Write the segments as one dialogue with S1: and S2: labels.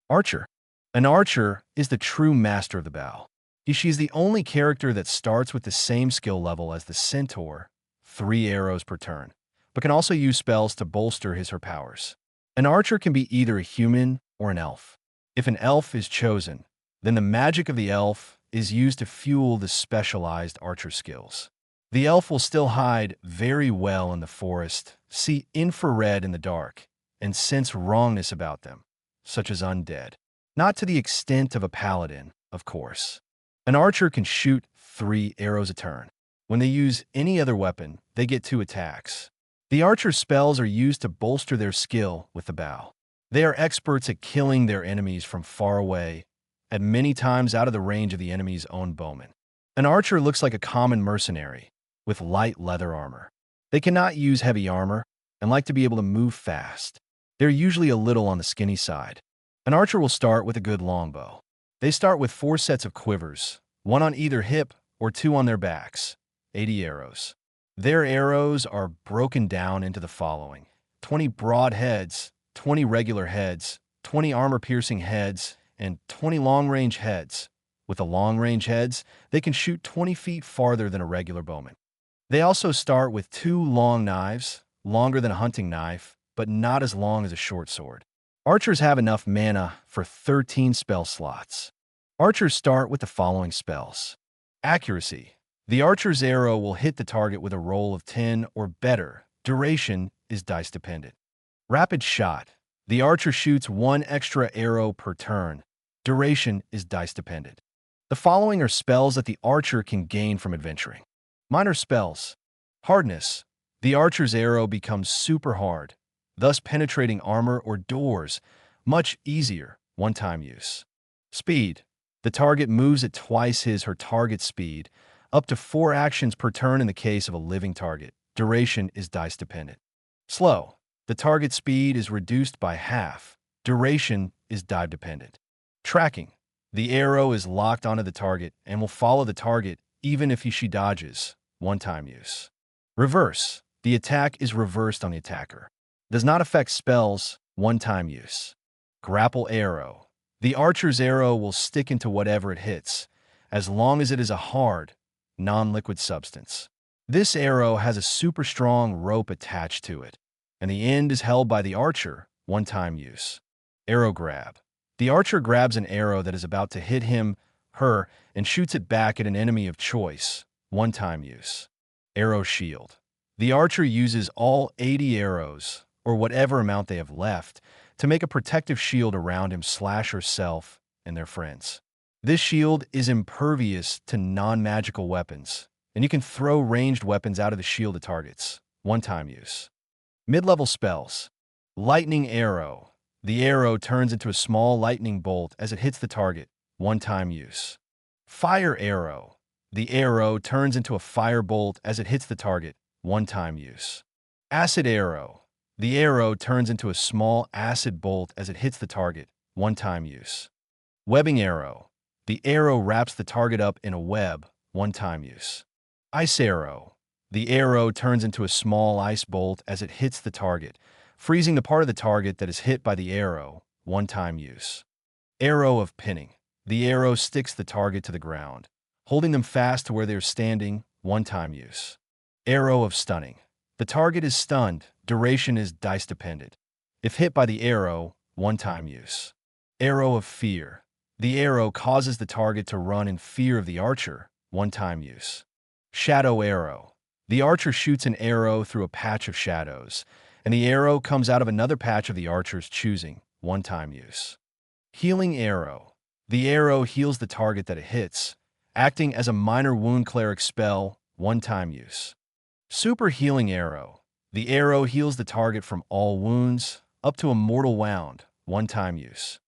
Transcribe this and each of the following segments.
S1: Archer. An archer is the true master of the bow. She's the only character that starts with the same skill level as the centaur, 3 arrows per turn, but can also use spells to bolster her powers. An archer can be either a human or an elf. If an elf is chosen, then the magic of the elf is used to fuel the specialized archer skills. The elf will still hide very well in the forest, see infrared in the dark, and sense wrongness about them, such as undead. Not to the extent of a paladin, of course. An archer can shoot 3 arrows a turn. When they use any other weapon, they get 2 attacks. The archer's spells are used to bolster their skill with the bow. They are experts at killing their enemies from far away, at many times out of the range of the enemy's own bowman. An archer looks like a common mercenary, with light leather armor. They cannot use heavy armor and like to be able to move fast. They're usually a little on the skinny side. An archer will start with a good longbow. They start with 4 sets of quivers, 1 on either hip or 2 on their backs, 80 arrows. Their arrows are broken down into the following: 20 broad heads, 20 regular heads, 20 armor-piercing heads, and 20 long-range heads. With the long-range heads, they can shoot 20 feet farther than a regular bowman. They also start with 2 long knives, longer than a hunting knife, but not as long as a short sword. Archers have enough mana for 13 spell slots. Archers start with the following spells. Accuracy. The archer's arrow will hit the target with a roll of 10 or better. Duration is dice dependent. Rapid shot. The archer shoots 1 extra arrow per turn. Duration is dice dependent. The following are spells that the archer can gain from adventuring. Minor spells. Hardness. The archer's arrow becomes super hard, thus penetrating armor or doors much easier, one-time use. Speed. The target moves at twice her target speed, up to 4 actions per turn in the case of a living target. Duration is dice dependent. Slow. The target speed is reduced by half. Duration is die dependent. Tracking. The arrow is locked onto the target and will follow the target even if she dodges. One-time use. Reverse. The attack is reversed on the attacker. Does not affect spells. One-time use. Grapple arrow. The archer's arrow will stick into whatever it hits, as long as it is a hard, non-liquid substance. This arrow has a super strong rope attached to it, and the end is held by the archer. One-time use. Arrow grab. The archer grabs an arrow that is about to hit him, her, and shoots it back at an enemy of choice. One-time use. Arrow shield. The archer uses all 80 arrows, or whatever amount they have left, to make a protective shield around him/herself and their friends. This shield is impervious to non-magical weapons, and you can throw ranged weapons out of the shield at targets. One-time use. Mid-level spells. Lightning arrow. The arrow turns into a small lightning bolt as it hits the target. One-time use. Fire arrow. The arrow turns into a fire bolt as it hits the target. One-time use. Acid arrow. The arrow turns into a small acid bolt as it hits the target. One-time use. Webbing arrow. The arrow wraps the target up in a web. One-time use. Ice arrow. The arrow turns into a small ice bolt as it hits the target, freezing the part of the target that is hit by the arrow. One-time use. Arrow of pinning. The arrow sticks the target to the ground, holding them fast to where they are standing. One-time use. Arrow of stunning. The target is stunned. Duration is dice dependent. If hit by the arrow, one-time use. Arrow of fear. The arrow causes the target to run in fear of the archer. One-time use. Shadow arrow. The archer shoots an arrow through a patch of shadows, and the arrow comes out of another patch of the archer's choosing. One-time use. Healing arrow. The arrow heals the target that it hits, acting as a minor wound cleric spell. One-time use. Super healing arrow. The arrow heals the target from all wounds, up to a mortal wound. One-time use.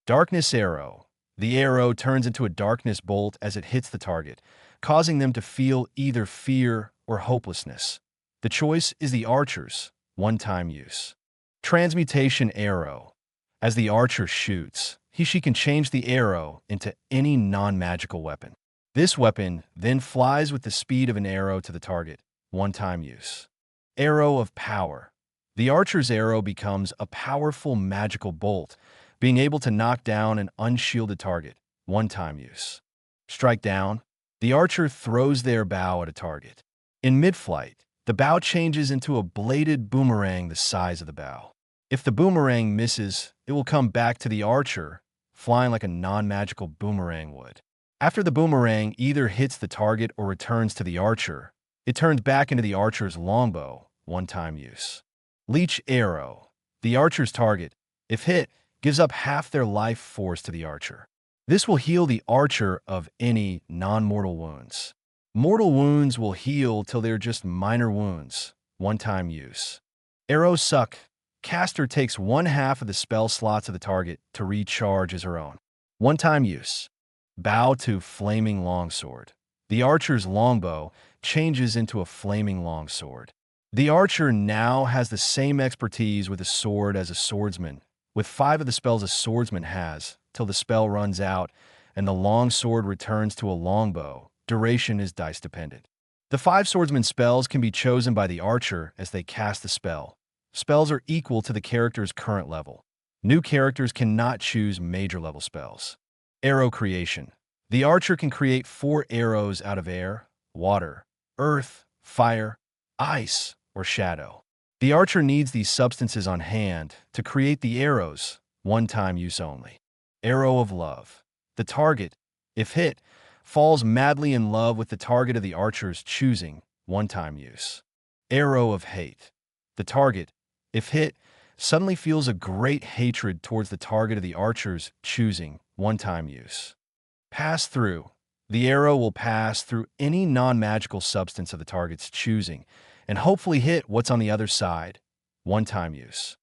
S1: Darkness arrow. The arrow turns into a darkness bolt as it hits the target, causing them to feel either fear or hopelessness. The choice is the archer's. One-time use. Transmutation arrow. As the archer shoots, she can change the arrow into any non-magical weapon. This weapon then flies with the speed of an arrow to the target. One-time use. Arrow of power. The archer's arrow becomes a powerful magical bolt, being able to knock down an unshielded target, one-time use. Strike down. The archer throws their bow at a target. In mid-flight, the bow changes into a bladed boomerang the size of the bow. If the boomerang misses, it will come back to the archer, flying like a non-magical boomerang would. After the boomerang either hits the target or returns to the archer, it turns back into the archer's longbow, one-time use. Leech arrow. The archer's target, if hit, gives up half their life force to the archer. This will heal the archer of any non-mortal wounds. Mortal wounds will heal till they're just minor wounds, one-time use. Arrow suck. Caster takes one half of the spell slots of the target to recharge as her own. One-time use. Bow to flaming longsword. The archer's longbow changes into a flaming longsword. The archer now has the same expertise with a sword as a swordsman, with 5 of the spells a swordsman has, till the spell runs out and the longsword returns to a longbow. Duration is dice dependent. The 5 swordsman spells can be chosen by the archer as they cast the spell. Spells are equal to the character's current level. New characters cannot choose major level spells. Arrow creation. The archer can create 4 arrows out of air, water, earth, fire, ice, or shadow. The archer needs these substances on hand to create the arrows, one-time use only. Arrow of love. The target, if hit, falls madly in love with the target of the archer's choosing, one-time use. Arrow of hate. The target, if hit, suddenly feels a great hatred towards the target of the archer's choosing, one-time use. Pass through. The arrow will pass through any non-magical substance of the target's choosing and hopefully hit what's on the other side, one-time use.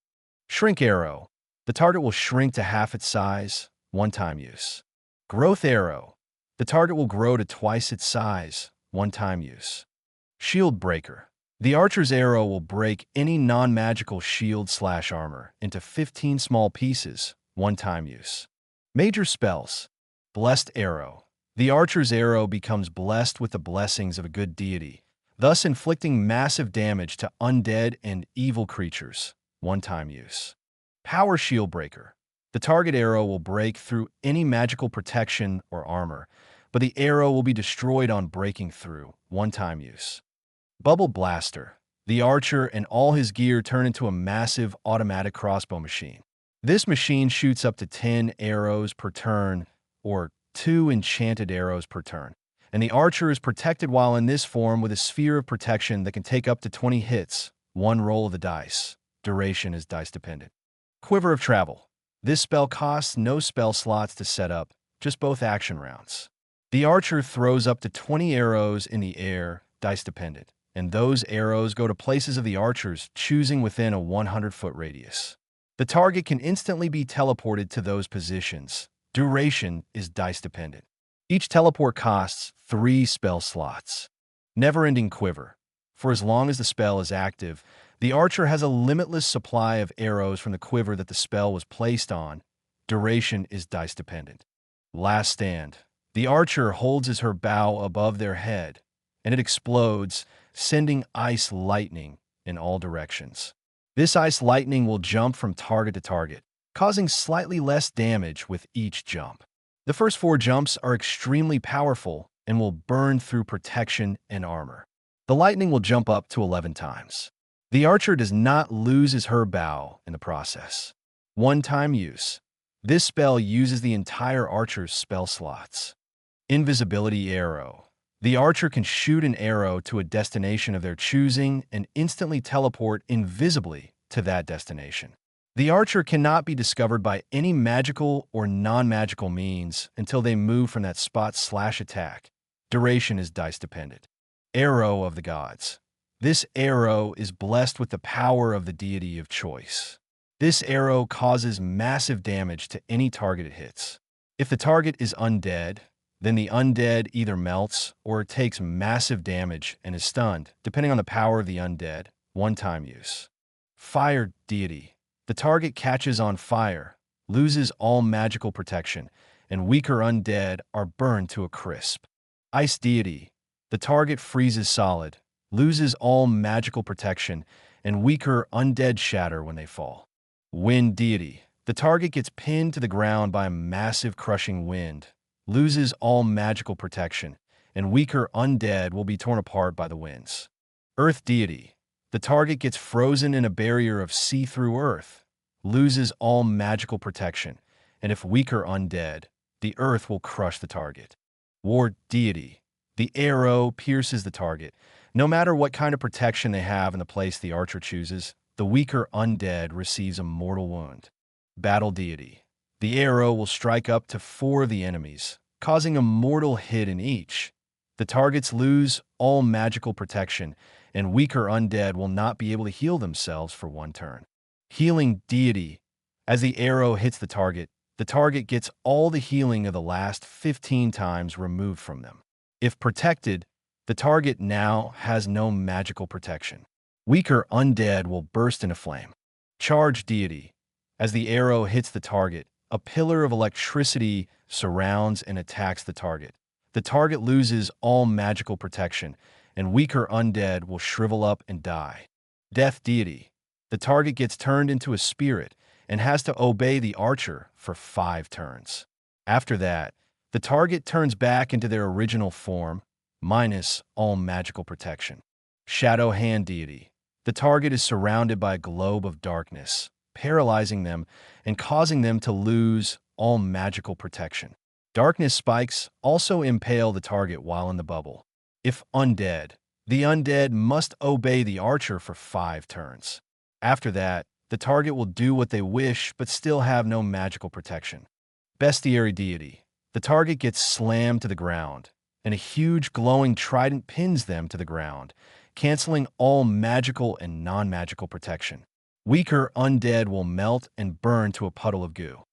S1: Shrink arrow. The target will shrink to half its size, one-time use. Growth arrow. The target will grow to twice its size, one-time use. Shield breaker. The archer's arrow will break any non-magical shield/armor into 15 small pieces, one-time use. Major spells. Blessed arrow. The archer's arrow becomes blessed with the blessings of a good deity, thus inflicting massive damage to undead and evil creatures, one-time use. Power shield breaker. The target arrow will break through any magical protection or armor, but the arrow will be destroyed on breaking through, one-time use. Bubble blaster. The archer and all his gear turn into a massive automatic crossbow machine. This machine shoots up to 10 arrows per turn, or 2 enchanted arrows per turn, and the archer is protected while in this form with a sphere of protection that can take up to 20 hits, 1 roll of the dice. Duration is dice dependent. Quiver of travel. This spell costs no spell slots to set up, just both action rounds. The archer throws up to 20 arrows in the air, dice dependent, and those arrows go to places of the archer's choosing within a 100-foot radius. The target can instantly be teleported to those positions. Duration is dice dependent. Each teleport costs 3 spell slots. Never-ending quiver. For as long as the spell is active, the archer has a limitless supply of arrows from the quiver that the spell was placed on. Duration is dice dependent. Last stand. The archer holds her bow above their head, and it explodes, sending ice lightning in all directions. This ice lightning will jump from target to target, causing slightly less damage with each jump. The first 4 jumps are extremely powerful and will burn through protection and armor. The lightning will jump up to 11 times. The archer does not lose her bow in the process. One-time use. This spell uses the entire archer's spell slots. Invisibility arrow. The archer can shoot an arrow to a destination of their choosing and instantly teleport invisibly to that destination. The archer cannot be discovered by any magical or non-magical means until they move from that spot/attack. Duration is dice dependent. Arrow of the gods. This arrow is blessed with the power of the deity of choice. This arrow causes massive damage to any target it hits. If the target is undead, then the undead either melts or takes massive damage and is stunned, depending on the power of the undead. One-time use. Fire deity. The target catches on fire, loses all magical protection, and weaker undead are burned to a crisp. Ice deity. The target freezes solid, loses all magical protection, and weaker undead shatter when they fall. Wind deity. The target gets pinned to the ground by a massive crushing wind, loses all magical protection, and weaker undead will be torn apart by the winds. Earth Deity. The target gets frozen in a barrier of see-through earth, loses all magical protection, and if weaker undead, the earth will crush the target. War Deity. The arrow pierces the target. No matter what kind of protection they have in the place the archer chooses, the weaker undead receives a mortal wound. Battle Deity. The arrow will strike up to 4 of the enemies, causing a mortal hit in each. The targets lose all magical protection, and weaker undead will not be able to heal themselves for 1 turn. Healing Deity. As the arrow hits the target gets all the healing of the last 15 times removed from them. If protected, the target now has no magical protection. Weaker undead will burst into flame. Charge Deity. As the arrow hits the target, a pillar of electricity surrounds and attacks the target. The target loses all magical protection, and weaker undead will shrivel up and die. Death Deity. The target gets turned into a spirit and has to obey the archer for 5 turns. After that, the target turns back into their original form, minus all magical protection. Shadow Hand Deity. The target is surrounded by a globe of darkness, paralyzing them and causing them to lose all magical protection. Darkness spikes also impale the target while in the bubble. If undead, the undead must obey the archer for 5 turns. After that, the target will do what they wish but still have no magical protection. Bestiary Deity. The target gets slammed to the ground, and a huge glowing trident pins them to the ground, canceling all magical and non-magical protection. Weaker undead will melt and burn to a puddle of goo.